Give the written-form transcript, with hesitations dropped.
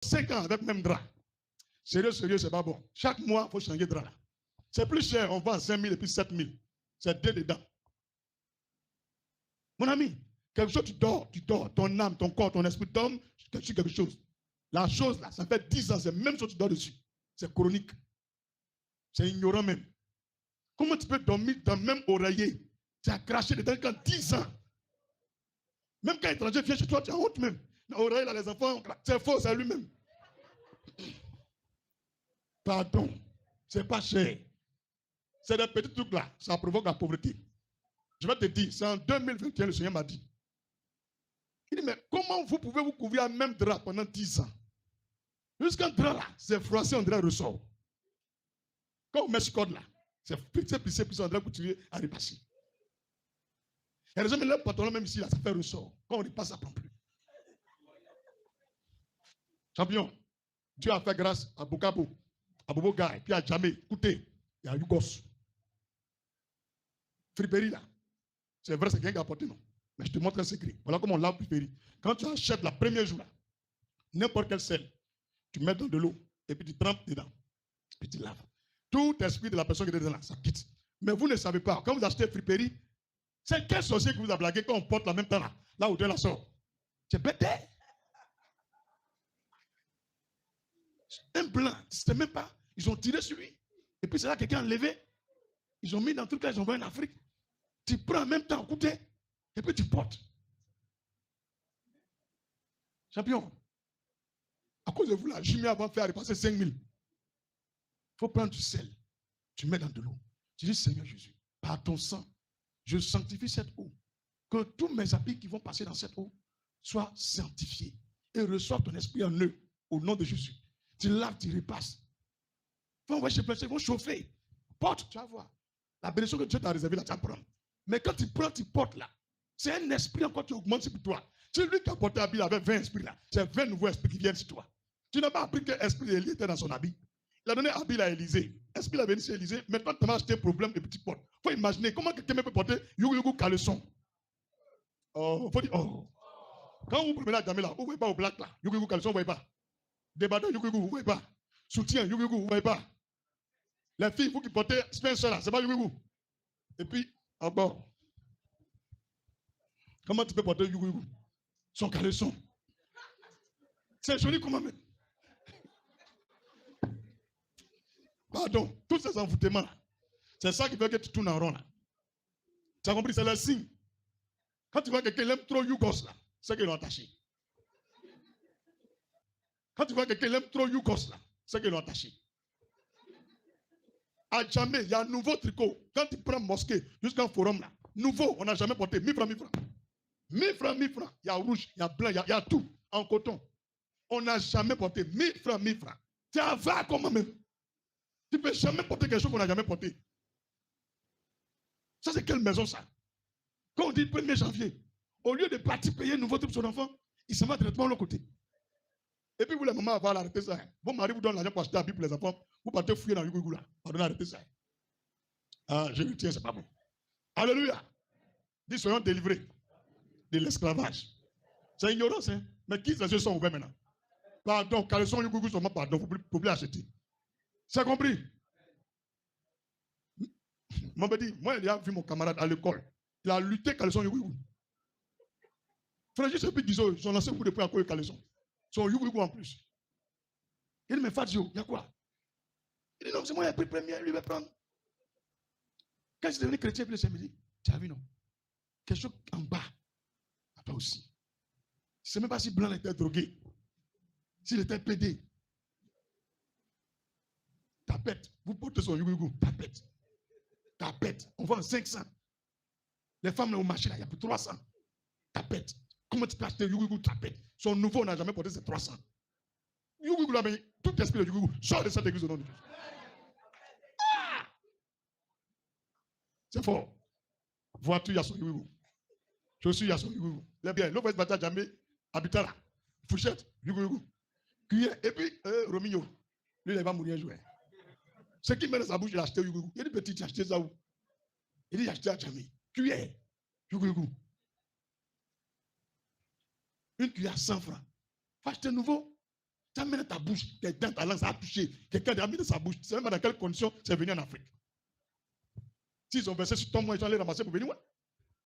5 ans avec même drap. Sérieux, c'est pas bon. Chaque mois, il faut changer de drap là. C'est plus cher, on vend 5 000 et puis 7 000. C'est 2 dedans. Mon ami, quelque chose, tu dors, ton âme, ton corps, ton esprit tombe sur quelque chose. La chose là, ça fait 10 ans, c'est même chose, tu dors dessus. C'est chronique. C'est ignorant même. Comment tu peux dormir dans le même oreiller? Tu as craché dedans quand 10 ans. Même quand l'étranger vient chez toi, tu as honte même. L'oreiller là, les enfants, c'est faux, c'est lui-même. Pardon, c'est pas cher. C'est des petits trucs là, ça provoque la pauvreté. Je vais te dire, c'est en 2021, le Seigneur m'a dit. Il dit, mais comment vous pouvez vous couvrir un même drap pendant 10 ans? Jusqu'un drap là, c'est froissé, un drap ressort. Quand on met ce code là, c'est plissé, un drap continuer à repasser. Il y a des gens, mais leur pantalon, même ici, là, ça fait ressort. Quand on repasse, ça ne prend plus. Champion, Dieu a fait grâce à Bokabo, à Bobo Guy, puis à Jamé. Écoutez, il y a Yugos. Friperie là. C'est vrai, c'est quelqu'un qui a apporté, non. Mais je te montre un secret. Voilà comment on lave Friperie. Quand tu achètes la première jour là, n'importe quel sel, tu mets dans de l'eau et puis tu trempes dedans. Puis tu laves. Tout esprit de la personne qui est dedans là, ça quitte. Mais vous ne savez pas, quand vous achetez Friperie, c'est quel sorcier qui vous a blagué quand on porte la même temps là, là où Dieu la sort? C'est bête. Un blanc, c'était même pas. Ils ont tiré sur lui. Et puis c'est là quelqu'un a enlevé. Ils ont mis dans tout cas, ils ont envoyé en Afrique. Tu prends en même temps, écoutez, et puis tu portes. Champion, à cause de vous là, Jimmy avant de faire repasser 5 000. Il faut prendre du sel. Tu mets dans de l'eau. Tu dis, Seigneur Jésus, par ton sang, je sanctifie cette eau. Que tous mes habits qui vont passer dans cette eau soient sanctifiés et reçoivent ton esprit en eux, au nom de Jésus. Tu laves, tu repasses. Ils vont chauffer. Porte, tu vas voir. La bénédiction que Dieu t'a réservée là, tu vas prendre. Mais quand tu prends, tu portes là. C'est un esprit encore qui augmente sur toi. C'est lui qui a porté l'habit avec 20 esprits là. C'est 20 nouveaux esprits qui viennent sur toi. Tu n'as pas appris que l'esprit d'Élie était dans son habit. Il a donné habit à Élisée. Est-ce qu'il a venu chez Élisée? Maintenant, tu as acheté un problème de petits portes. Il faut imaginer comment quelqu'un peut porter Yugu caleçon. Oh, faut dire, oh. Quand vous prenez la gamme là, vous ne voyez pas au black là. Yugu caleçon, vous ne voyez pas. Débardeur Yugu, vous ne voyez pas. Soutien Yugu, vous ne voyez pas. Les filles, vous qui portez Spencer là, c'est pas Yugu. Et puis, encore. Comment tu peux porter Yugu? Son caleçon. C'est joli comment même. Pardon, tous ces envoûtements là. C'est ça qui fait que tu tournes en rond là. Tu as compris? C'est le signe. Quand tu vois quelqu'un aime trop Yugos là, c'est qu'ils l'ont attaché. Quand tu vois quelqu'un aime trop Yugos là, c'est qu'ils l'ont attaché. À jamais, il y a un nouveau tricot. Quand tu prends mosquée jusqu'en forum là, nouveau, on n'a jamais porté 1000 francs, 1000 francs. 1000 francs, 1000 francs. Il y a rouge, il y a blanc, il y a tout en coton. On n'a jamais porté 1000 francs, 1000 francs. Tu vas comment même? Tu ne peux jamais porter quelque chose qu'on n'a jamais porté. Ça, c'est quelle maison ça? Quand on dit le 1er janvier, au lieu de partir payer un nouveau truc pour son enfant, il se met directement de l'autre côté. Et puis vous, les mamans, va arrêter ça. Vos maris vous donnent l'argent pour acheter la Bible pour les enfants. Vous partez fouiller dans le Yugougou là. Pardonnez, arrêtez ça. Ah, je le tiens, c'est pas bon. Alléluia. Dis, soyons délivrés de l'esclavage. C'est ignorance, hein. Mais qui les yeux sont ouverts maintenant? Pardon, caleçon Yugougou seulement, pardon, vous ne pouvez plus acheter. C'est compris? Moi, il a vu mon camarade à l'école. Il a lutté caleçon Yugougou. Frère, juste depuis 10 ans, ils ont lancé coup de poing à cause de caleçon. Son Yugougou en plus. Il dit, mais Fadio, il y a quoi? Il dit, non, c'est moi qui ai pris le premier, lui va prendre. Quand je suis devenu chrétien, puis le Seigneur me dit, tu as vu, non? Quelque chose en bas, à toi aussi. Je ne sais même pas si Blanc était drogué, s'il était pédé. Tapette, vous portez son Yugougou, tapette. Tapette, on vend 500. Les femmes là, au marché, là, il y a plus 300. Tapette. Comment tu peux acheter Yugougou, tapette? Son nouveau, on n'a jamais porté, c'est 300. Yugougou, là, mais tout esprit de Yugougou sort de cette église au nom de Jésus. Ah! C'est fort. Vois-tu, il y a son Yugougou. Chaussures, il y a son Yugougou. Les biens, l'eau va se battre à jamais, habitat là. Fourchette, Yugougou. Cuillère, et puis, Romigno. Lui, il va mourir un jour. Ce qui met dans sa bouche, il a acheté Yugougou. Il dit, petit, tu as acheté ça où? Il dit, il a acheté à jamais. Cuillère, Yugougou. Une cuillère 100 francs. Faut acheter nouveau. Tu as mis dans ta bouche, tes dents, ta langue, ça a touché. Quelqu'un a mis dans sa bouche. Tu ne sais même pas dans quelles conditions c'est venu en Afrique. S'ils ont versé sur ton moi, ils sont allés ramasser pour venir. Ouais.